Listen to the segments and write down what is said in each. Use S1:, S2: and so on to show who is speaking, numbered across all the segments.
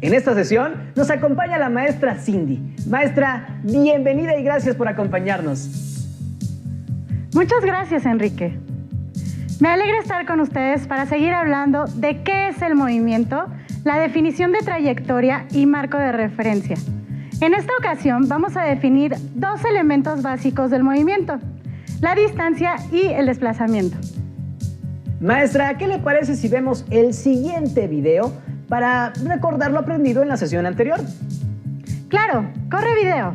S1: En esta sesión nos acompaña la maestra Cindy. Maestra, bienvenida y gracias por acompañarnos.
S2: Muchas gracias, Enrique. Me alegra estar con ustedes para seguir hablando de qué es el movimiento, la definición de trayectoria y marco de referencia. En esta ocasión vamos a definir dos elementos básicos del movimiento: la distancia y el desplazamiento.
S1: Maestra, ¿qué le parece si vemos el siguiente video para recordar lo aprendido en la sesión anterior?
S2: Claro, corre video.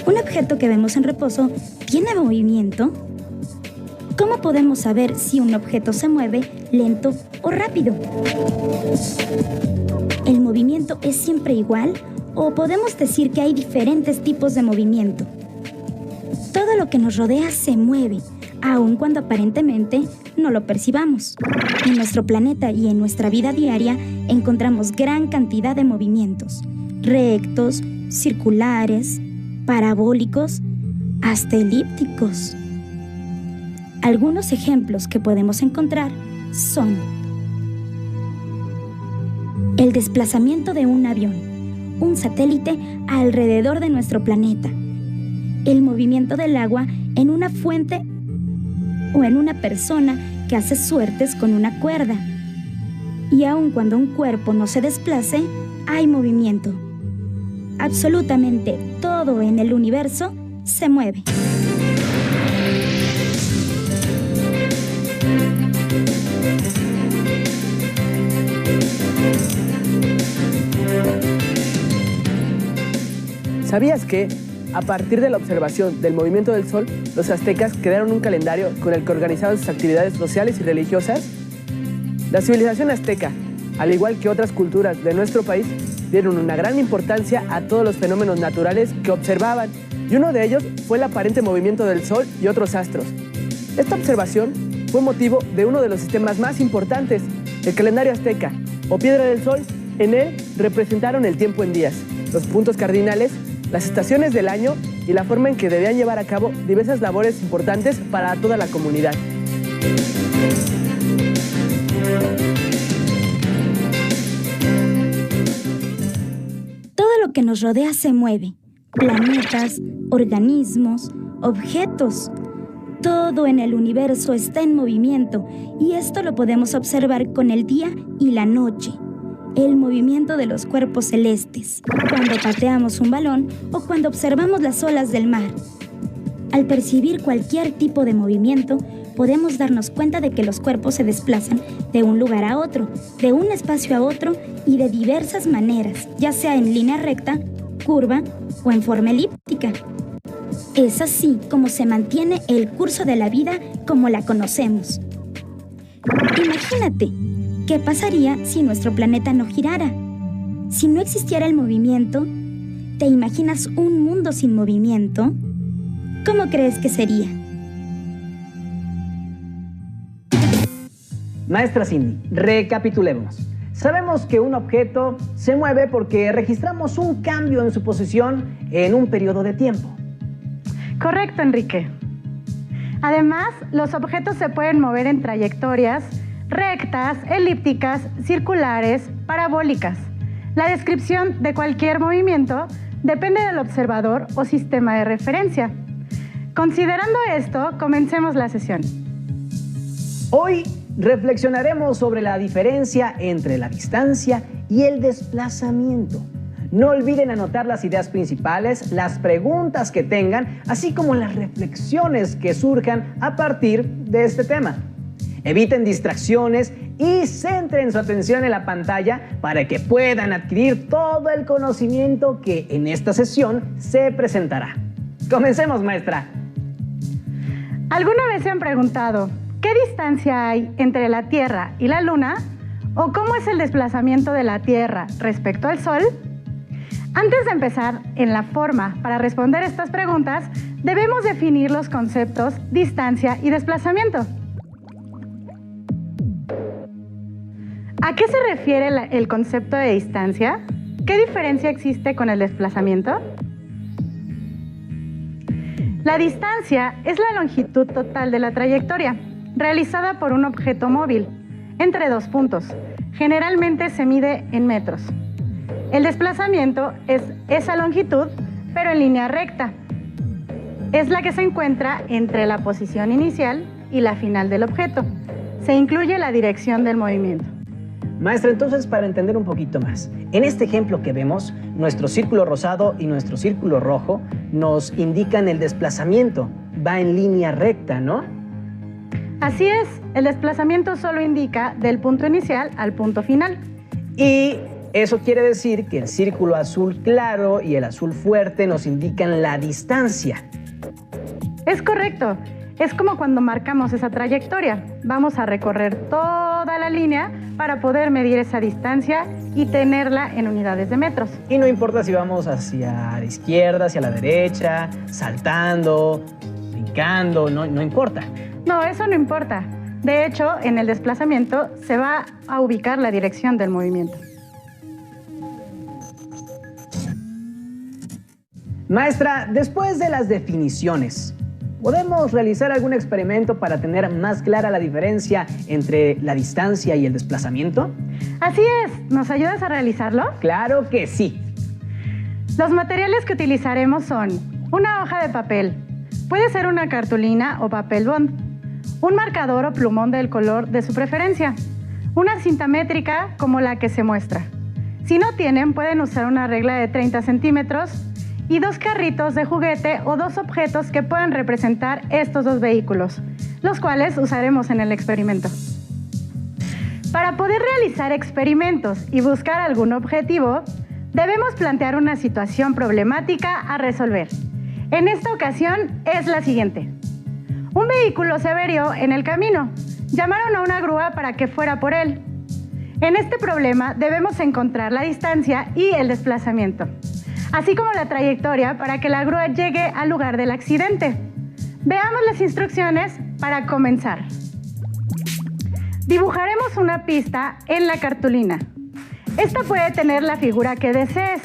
S3: ¿Un objeto que vemos en reposo tiene movimiento? ¿Cómo podemos saber si un objeto se mueve lento o rápido? ¿El movimiento es siempre igual o podemos decir que hay diferentes tipos de movimiento? Todo lo que nos rodea se mueve, aun cuando aparentemente no lo percibamos. En nuestro planeta y en nuestra vida diaria encontramos gran cantidad de movimientos: rectos, circulares, parabólicos, hasta elípticos. Algunos ejemplos que podemos encontrar son el desplazamiento de un avión, un satélite alrededor de nuestro planeta, el movimiento del agua en una fuente o en una persona que hace suertes con una cuerda. Y aun cuando un cuerpo no se desplace, hay movimiento. Absolutamente todo en el universo se mueve.
S4: ¿Sabías que, a partir de la observación del movimiento del Sol, los aztecas crearon un calendario con el que organizaban sus actividades sociales y religiosas? La civilización azteca, al igual que otras culturas de nuestro país, dieron una gran importancia a todos los fenómenos naturales que observaban, y uno de ellos fue el aparente movimiento del Sol y otros astros. Esta observación fue motivo de uno de los sistemas más importantes, el calendario azteca, o piedra del Sol. En él representaron el tiempo en días, los puntos cardinales, las estaciones del año y la forma en que debían llevar a cabo diversas labores importantes para toda la comunidad.
S3: Todo lo que nos rodea se mueve: planetas, organismos, objetos. Todo en el universo está en movimiento, y esto lo podemos observar con el día y la noche. El movimiento de los cuerpos celestes, cuando pateamos un balón o cuando observamos las olas del mar. Al percibir cualquier tipo de movimiento, podemos darnos cuenta de que los cuerpos se desplazan de un lugar a otro, de un espacio a otro y de diversas maneras, ya sea en línea recta, curva o en forma elíptica. Es así como se mantiene el curso de la vida como la conocemos. Imagínate, ¿qué pasaría si nuestro planeta no girara? Si no existiera el movimiento, ¿te imaginas un mundo sin movimiento? ¿Cómo crees que sería?
S1: Maestra Cindy, recapitulemos. Sabemos que un objeto se mueve porque registramos un cambio en su posición en un periodo de tiempo.
S2: Correcto, Enrique. Además, los objetos se pueden mover en trayectorias rectas, elípticas, circulares, parabólicas. La descripción de cualquier movimiento depende del observador o sistema de referencia. Considerando esto, comencemos la sesión.
S1: Hoy reflexionaremos sobre la diferencia entre la distancia y el desplazamiento. No olviden anotar las ideas principales, las preguntas que tengan, así como las reflexiones que surjan a partir de este tema. Eviten distracciones y centren su atención en la pantalla para que puedan adquirir todo el conocimiento que en esta sesión se presentará. Comencemos, maestra.
S2: ¿Alguna vez se han preguntado qué distancia hay entre la Tierra y la Luna? ¿O cómo es el desplazamiento de la Tierra respecto al Sol? Antes de empezar en la forma para responder estas preguntas, debemos definir los conceptos distancia y desplazamiento. ¿A qué se refiere el concepto de distancia? ¿Qué diferencia existe con el desplazamiento? La distancia es la longitud total de la trayectoria, realizada por un objeto móvil, entre dos puntos. Generalmente se mide en metros. El desplazamiento es esa longitud, pero en línea recta. Es la que se encuentra entre la posición inicial y la final del objeto. Se incluye la dirección del movimiento.
S1: Maestra, entonces, para entender un poquito más, en este ejemplo que vemos, nuestro círculo rosado y nuestro círculo rojo nos indican el desplazamiento. Va en línea recta, ¿no?
S2: Así es, el desplazamiento solo indica del punto inicial al punto final.
S1: Y eso quiere decir que el círculo azul claro y el azul fuerte nos indican la distancia.
S2: Es correcto. Es como cuando marcamos esa trayectoria. Vamos a recorrer toda la línea para poder medir esa distancia y tenerla en unidades de metros.
S1: Y no importa si vamos hacia la izquierda, hacia la derecha, saltando, brincando, no importa.
S2: No, eso no importa. De hecho, en el desplazamiento se va a ubicar la dirección del movimiento.
S1: Maestra, después de las definiciones, ¿podemos realizar algún experimento para tener más clara la diferencia entre la distancia y el desplazamiento?
S2: Así es. ¿Nos ayudas a realizarlo?
S1: ¡Claro que sí!
S2: Los materiales que utilizaremos son una hoja de papel, puede ser una cartulina o papel bond, un marcador o plumón del color de su preferencia, una cinta métrica como la que se muestra. Si no tienen, pueden usar una regla de 30 centímetros y dos carritos de juguete o dos objetos que puedan representar estos dos vehículos, los cuales usaremos en el experimento. Para poder realizar experimentos y buscar algún objetivo, debemos plantear una situación problemática a resolver. En esta ocasión es la siguiente. Un vehículo se averió en el camino. Llamaron a una grúa para que fuera por él. En este problema debemos encontrar la distancia y el desplazamiento, así como la trayectoria para que la grúa llegue al lugar del accidente. Veamos las instrucciones para comenzar. Dibujaremos una pista en la cartulina. Esta puede tener la figura que desees.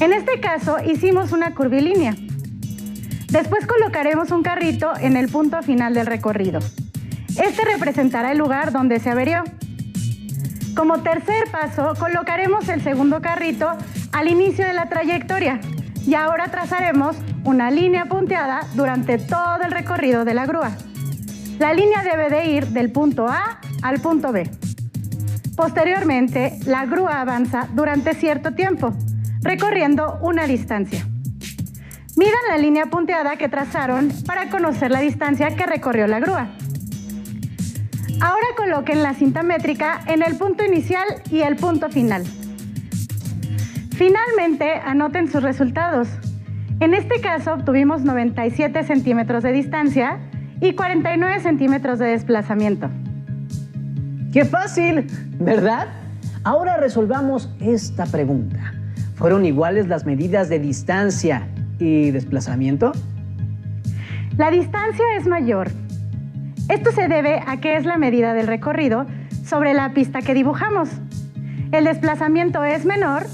S2: En este caso hicimos una curvilínea. Después colocaremos un carrito en el punto final del recorrido. Este representará el lugar donde se averió. Como tercer paso, colocaremos el segundo carrito al inicio de la trayectoria y ahora trazaremos una línea punteada durante todo el recorrido de la grúa. La línea debe de ir del punto A al punto B. Posteriormente, la grúa avanza durante cierto tiempo, recorriendo una distancia. Midan la línea punteada que trazaron para conocer la distancia que recorrió la grúa. Ahora coloquen la cinta métrica en el punto inicial y el punto final. Finalmente, anoten sus resultados. En este caso, obtuvimos 97 centímetros de distancia y 49 centímetros de desplazamiento.
S1: ¡Qué fácil! ¿Verdad? Ahora resolvamos esta pregunta. ¿Fueron iguales las medidas de distancia y desplazamiento?
S2: La distancia es mayor. Esto se debe a que es la medida del recorrido sobre la pista que dibujamos. El desplazamiento es menor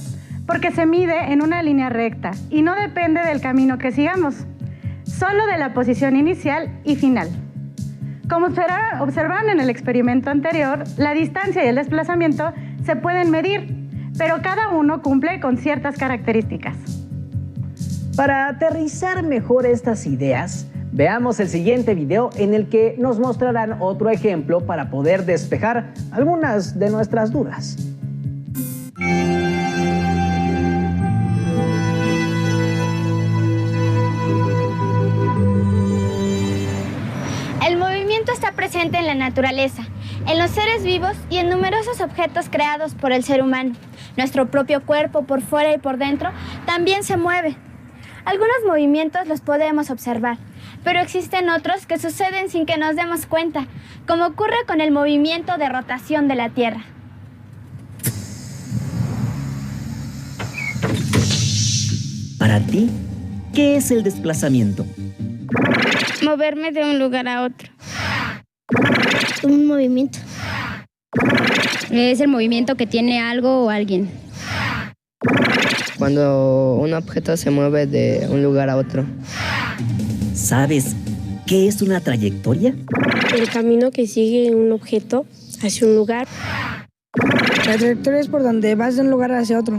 S2: porque se mide en una línea recta y no depende del camino que sigamos, solo de la posición inicial y final. Como observaron en el experimento anterior, la distancia y el desplazamiento se pueden medir, pero cada uno cumple con ciertas características.
S1: Para aterrizar mejor estas ideas, veamos el siguiente video en el que nos mostrarán otro ejemplo para poder despejar algunas de nuestras dudas.
S5: El movimiento está presente en la naturaleza, en los seres vivos y en numerosos objetos creados por el ser humano. Nuestro propio cuerpo, por fuera y por dentro, también se mueve. Algunos movimientos los podemos observar, pero existen otros que suceden sin que nos demos cuenta, como ocurre con el movimiento de rotación de la Tierra.
S6: Para ti, ¿qué es el desplazamiento?
S5: Moverme de un lugar a otro.
S7: Un movimiento.
S8: Es el movimiento que tiene algo o alguien.
S9: Cuando un objeto se mueve de un lugar a otro.
S6: ¿Sabes qué es una trayectoria?
S7: El camino que sigue un objeto hacia un lugar.
S10: La trayectoria es por donde vas de un lugar hacia otro,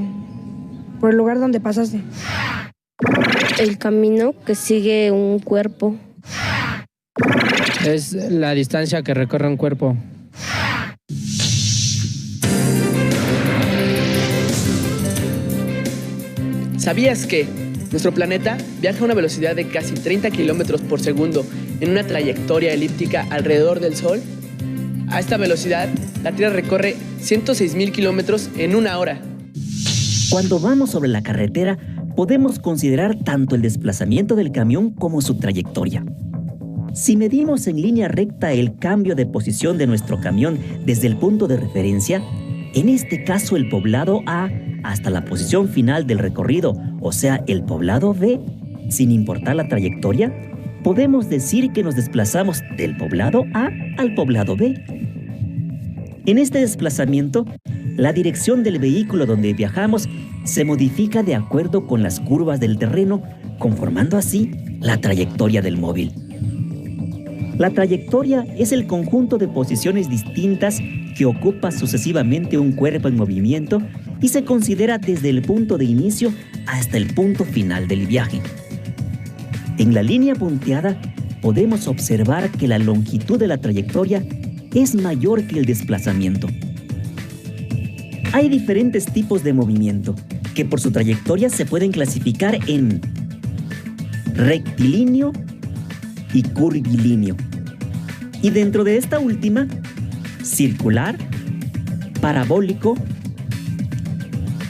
S10: por el lugar donde pasaste.
S7: El camino que sigue un cuerpo.
S11: Es la distancia que recorre un cuerpo.
S4: ¿Sabías que nuestro planeta viaja a una velocidad de casi 30 kilómetros por segundo en una trayectoria elíptica alrededor del Sol? A esta velocidad, la Tierra recorre 106.000 kilómetros en una hora.
S6: Cuando vamos sobre la carretera, podemos considerar tanto el desplazamiento del camión como su trayectoria. Si medimos en línea recta el cambio de posición de nuestro camión desde el punto de referencia, en este caso el poblado A hasta la posición final del recorrido, o sea, el poblado B, sin importar la trayectoria, podemos decir que nos desplazamos del poblado A al poblado B. En este desplazamiento, la dirección del vehículo donde viajamos se modifica de acuerdo con las curvas del terreno, conformando así la trayectoria del móvil. La trayectoria es el conjunto de posiciones distintas que ocupa sucesivamente un cuerpo en movimiento y se considera desde el punto de inicio hasta el punto final del viaje. En la línea punteada podemos observar que la longitud de la trayectoria es mayor que el desplazamiento. Hay diferentes tipos de movimiento que por su trayectoria se pueden clasificar en rectilíneo y curvilíneo. Y dentro de esta última, circular, parabólico,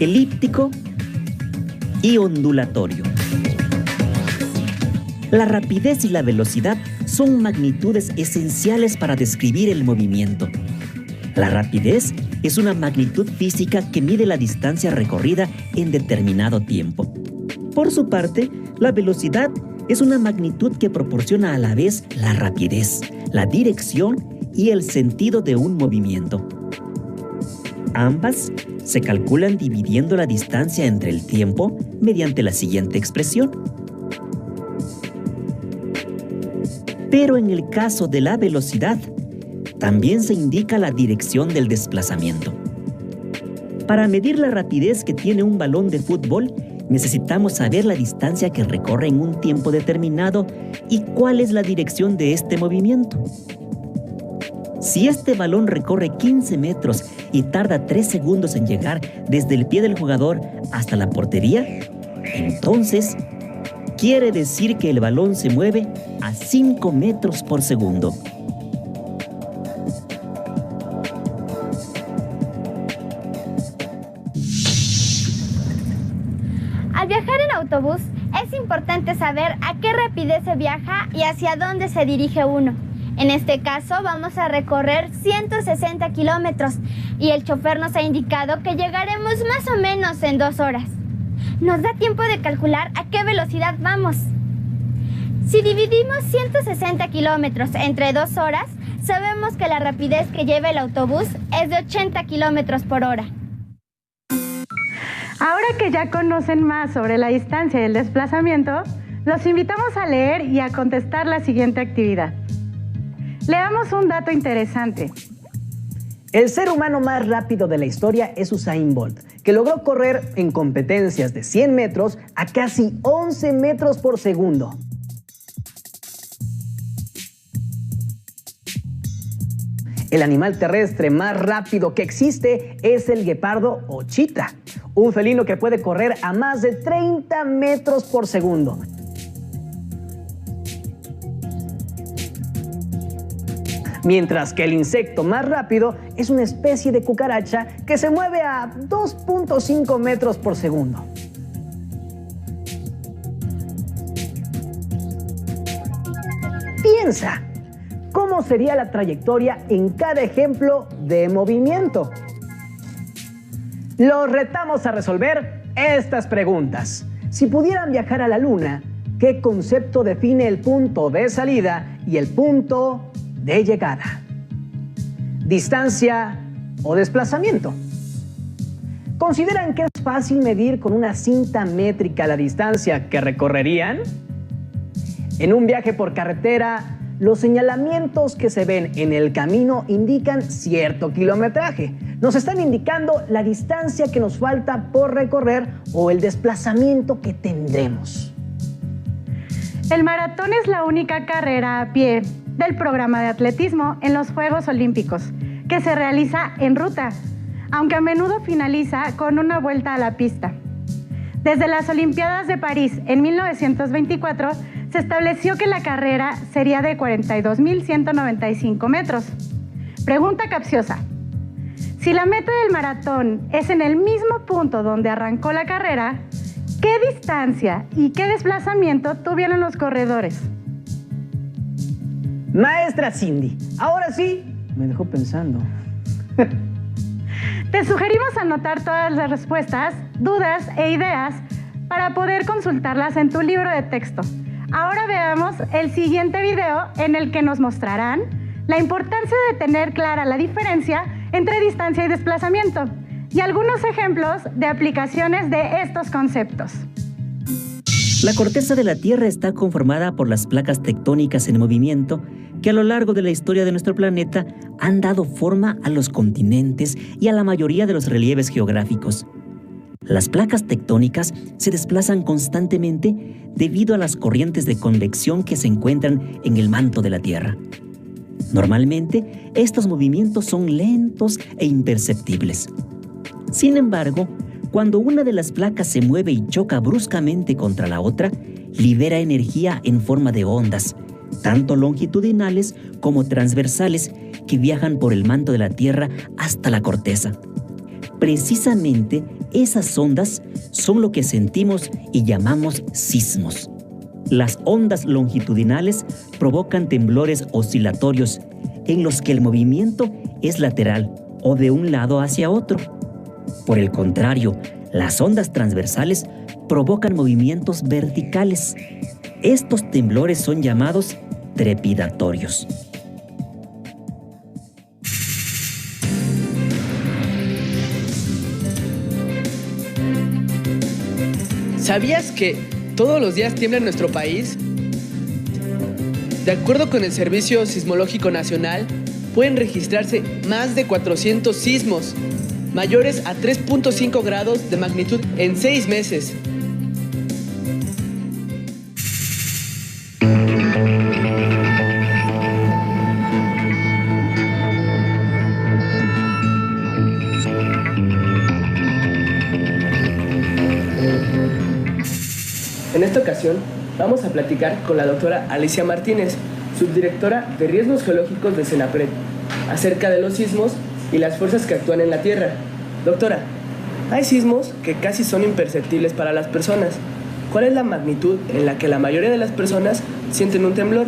S6: elíptico y ondulatorio. La rapidez y la velocidad son magnitudes esenciales para describir el movimiento. La rapidez es una magnitud física que mide la distancia recorrida en determinado tiempo. Por su parte, la velocidad es una magnitud que proporciona a la vez la rapidez, la dirección y el sentido de un movimiento. Ambas se calculan dividiendo la distancia entre el tiempo mediante la siguiente expresión. Pero en el caso de la velocidad, también se indica la dirección del desplazamiento. Para medir la rapidez que tiene un balón de fútbol, necesitamos saber la distancia que recorre en un tiempo determinado y cuál es la dirección de este movimiento. Si este balón recorre 15 metros y tarda 3 segundos en llegar desde el pie del jugador hasta la portería, entonces quiere decir que el balón se mueve a 5 metros por segundo.
S5: Al viajar en autobús, es importante saber a qué rapidez se viaja y hacia dónde se dirige uno. En este caso, vamos a recorrer 160 kilómetros y el chofer nos ha indicado que llegaremos más o menos en 2 horas. Nos da tiempo de calcular a qué velocidad vamos. Si dividimos 160 kilómetros entre 2 horas, sabemos que la rapidez que lleva el autobús es de 80 kilómetros por hora.
S2: Ahora que ya conocen más sobre la distancia y el desplazamiento, los invitamos a leer y a contestar la siguiente actividad. Leamos un dato interesante.
S1: El ser humano más rápido de la historia es Usain Bolt, que logró correr en competencias de 100 metros a casi 11 metros por segundo. El animal terrestre más rápido que existe es el guepardo o chita, un felino que puede correr a más de 30 metros por segundo. Mientras que el insecto más rápido es una especie de cucaracha que se mueve a 2.5 metros por segundo. Piensa, ¿cómo sería la trayectoria en cada ejemplo de movimiento? Los retamos a resolver estas preguntas. Si pudieran viajar a la Luna, ¿qué concepto define el punto de salida y el punto de llegada? ¿Distancia o desplazamiento? ¿Consideran que es fácil medir con una cinta métrica la distancia que recorrerían? En un viaje por carretera, los señalamientos que se ven en el camino indican cierto kilometraje. Nos están indicando la distancia que nos falta por recorrer o el desplazamiento que tendremos.
S2: El maratón es la única carrera a pie del programa de atletismo en los Juegos Olímpicos, que se realiza en ruta, aunque a menudo finaliza con una vuelta a la pista. Desde las Olimpiadas de París en 1924, se estableció que la carrera sería de 42.195 metros. Pregunta capciosa. Si la meta del maratón es en el mismo punto donde arrancó la carrera, ¿qué distancia y qué desplazamiento tuvieron los corredores?
S1: Maestra Cindy, ahora sí me dejó pensando.
S2: Te sugerimos anotar todas las respuestas, dudas e ideas para poder consultarlas en tu libro de texto. Ahora veamos el siguiente video en el que nos mostrarán la importancia de tener clara la diferencia entre distancia y desplazamiento y algunos ejemplos de aplicaciones de estos conceptos.
S6: La corteza de la Tierra está conformada por las placas tectónicas en movimiento que a lo largo de la historia de nuestro planeta han dado forma a los continentes y a la mayoría de los relieves geográficos. Las placas tectónicas se desplazan constantemente debido a las corrientes de convección que se encuentran en el manto de la Tierra. Normalmente, estos movimientos son lentos e imperceptibles. Sin embargo, cuando una de las placas se mueve y choca bruscamente contra la otra, libera energía en forma de ondas, tanto longitudinales como transversales, que viajan por el manto de la Tierra hasta la corteza. Precisamente, esas ondas son lo que sentimos y llamamos sismos. Las ondas longitudinales provocan temblores oscilatorios en los que el movimiento es lateral o de un lado hacia otro. Por el contrario, las ondas transversales provocan movimientos verticales. Estos temblores son llamados trepidatorios.
S4: ¿Sabías que todos los días tiembla en nuestro país? De acuerdo con el Servicio Sismológico Nacional, pueden registrarse más de 400 sismos mayores a 3.5 grados de magnitud en 6 meses. En esta ocasión vamos a platicar con la doctora Alicia Martínez, subdirectora de Riesgos Geológicos de Senapred, acerca de los sismos y las fuerzas que actúan en la Tierra. Doctora, hay sismos que casi son imperceptibles para las personas. ¿Cuál es la magnitud en la que la mayoría de las personas sienten un temblor?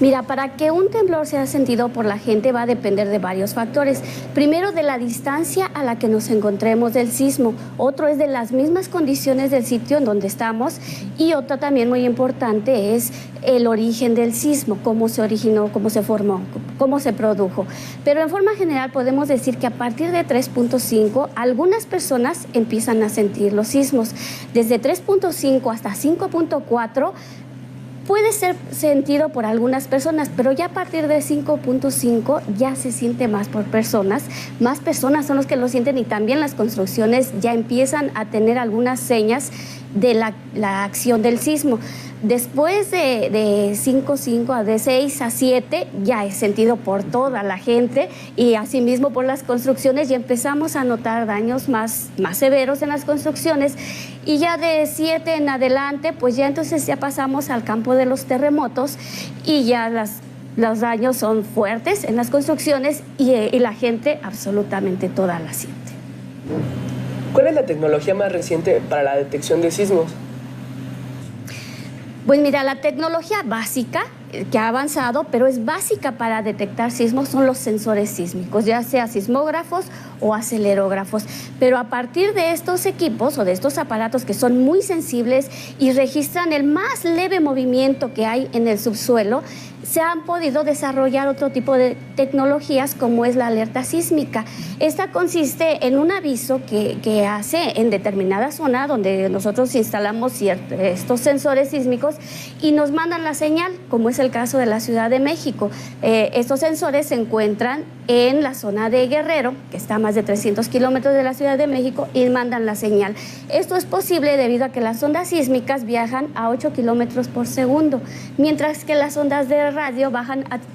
S12: Mira, para que un temblor sea sentido por la gente va a depender de varios factores. Primero, de la distancia a la que nos encontremos del sismo. Otro es de las mismas condiciones del sitio en donde estamos. Y otra también muy importante es el origen del sismo, cómo se originó, cómo se formó, cómo se produjo. Pero en forma general podemos decir que a partir de 3.5, algunas personas empiezan a sentir los sismos. Desde 3.5 hasta 5.4, puede ser sentido por algunas personas, pero ya a partir de 5.5 ya se siente más por personas. Más personas son los que lo sienten y también las construcciones ya empiezan a tener algunas señas de la acción del sismo. Después de 5.5 de 6 a 7 ya es sentido por toda la gente y asimismo por las construcciones, y empezamos a notar daños más severos en las construcciones, y ya de 7 en adelante pues ya entonces ya pasamos al campo de los terremotos y ya los daños son fuertes en las construcciones y la gente absolutamente toda la siente.
S4: ¿Cuál es la tecnología más reciente para la detección de sismos?
S12: Pues mira, la tecnología básica que ha avanzado, pero es básica para detectar sismos, son los sensores sísmicos, ya sea sismógrafos o acelerógrafos. Pero a partir de estos equipos o de estos aparatos que son muy sensibles y registran el más leve movimiento que hay en el subsuelo, se han podido desarrollar otro tipo de tecnologías como es la alerta sísmica. Esta consiste en un aviso que hace en determinada zona donde nosotros instalamos estos sensores sísmicos y nos mandan la señal, como es el caso de la Ciudad de México. Estos sensores se encuentran en la zona de Guerrero, que está a más de 300 kilómetros de la Ciudad de México, y mandan la señal. Esto es posible debido a que las ondas sísmicas viajan a 8 kilómetros por segundo, mientras que las ondas de radio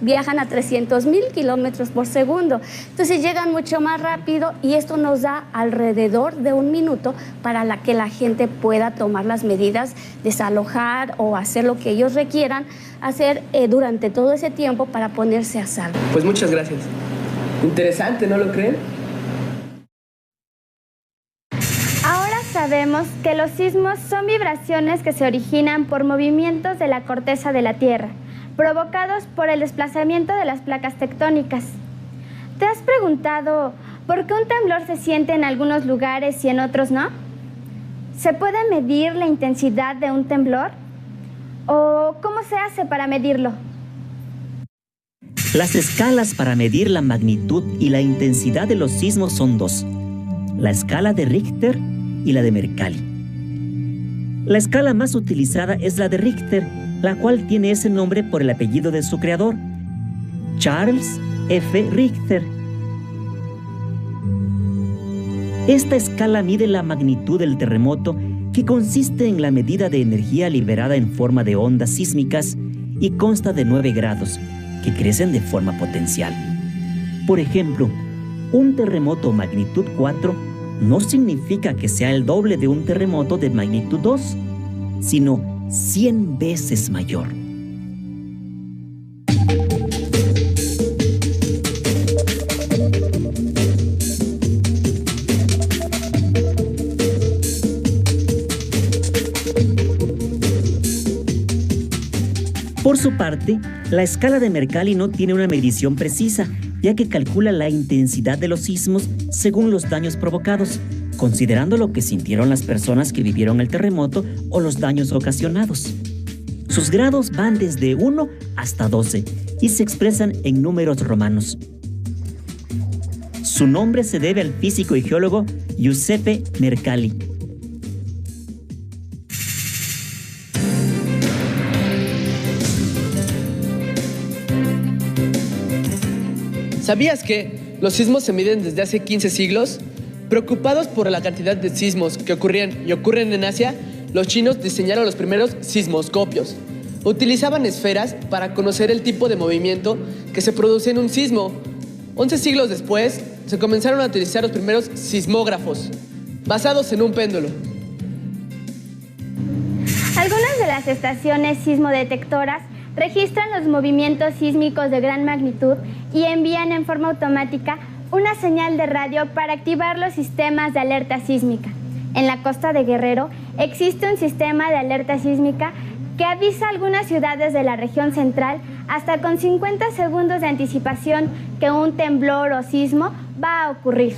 S12: viajan a 300,000 kilómetros por segundo. Entonces llegan mucho más rápido y esto nos da alrededor de 1 minuto para que la gente pueda tomar las medidas, desalojar o hacer lo que ellos requieran hacer durante todo ese tiempo para ponerse a salvo.
S4: Pues muchas gracias. Interesante, ¿no lo creen?
S5: Ahora sabemos que los sismos son vibraciones que se originan por movimientos de la corteza de la Tierra, provocados por el desplazamiento de las placas tectónicas. ¿Te has preguntado por qué un temblor se siente en algunos lugares y en otros no? ¿Se puede medir la intensidad de un temblor? ¿O cómo se hace para medirlo?
S6: Las escalas para medir la magnitud y la intensidad de los sismos son 2, la escala de Richter y la de Mercalli. La escala más utilizada es la de Richter, la cual tiene ese nombre por el apellido de su creador, Charles F. Richter. Esta escala mide la magnitud del terremoto, que consiste en la medida de energía liberada en forma de ondas sísmicas y consta de 9 grados, que crecen de forma potencial. Por ejemplo, un terremoto magnitud 4 no significa que sea el doble de un terremoto de magnitud 2, sino 100 veces mayor. Por su parte, la escala de Mercalli no tiene una medición precisa, ya que calcula la intensidad de los sismos según los daños provocados, considerando lo que sintieron las personas que vivieron el terremoto o los daños ocasionados. Sus grados van desde 1 hasta 12 y se expresan en números romanos. Su nombre se debe al físico y geólogo Giuseppe Mercalli.
S4: ¿Sabías que los sismos se miden desde hace 15 siglos? Preocupados por la cantidad de sismos que ocurrían y ocurren en Asia, los chinos diseñaron los primeros sismoscopios. Utilizaban esferas para conocer el tipo de movimiento que se produce en un sismo. 11 siglos después, se comenzaron a utilizar los primeros sismógrafos, basados en un péndulo.
S5: Algunas de las estaciones sismodetectoras registran los movimientos sísmicos de gran magnitud y envían en forma automática una señal de radio para activar los sistemas de alerta sísmica. En la costa de Guerrero existe un sistema de alerta sísmica que avisa a algunas ciudades de la región central hasta con 50 segundos de anticipación que un temblor o sismo va a ocurrir.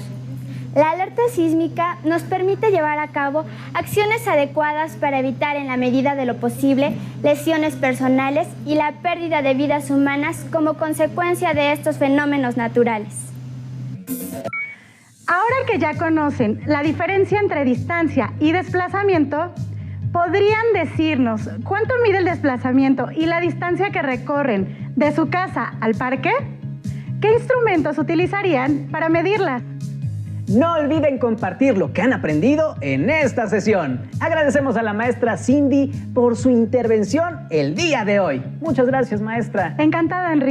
S5: La alerta sísmica nos permite llevar a cabo acciones adecuadas para evitar en la medida de lo posible lesiones personales y la pérdida de vidas humanas como consecuencia de estos fenómenos naturales.
S2: Ahora que ya conocen la diferencia entre distancia y desplazamiento, ¿podrían decirnos cuánto mide el desplazamiento y la distancia que recorren de su casa al parque? ¿Qué instrumentos utilizarían para medirlas?
S1: No olviden compartir lo que han aprendido en esta sesión. Agradecemos a la maestra Cindy por su intervención el día de hoy. Muchas gracias, maestra.
S2: Encantada, Enrique.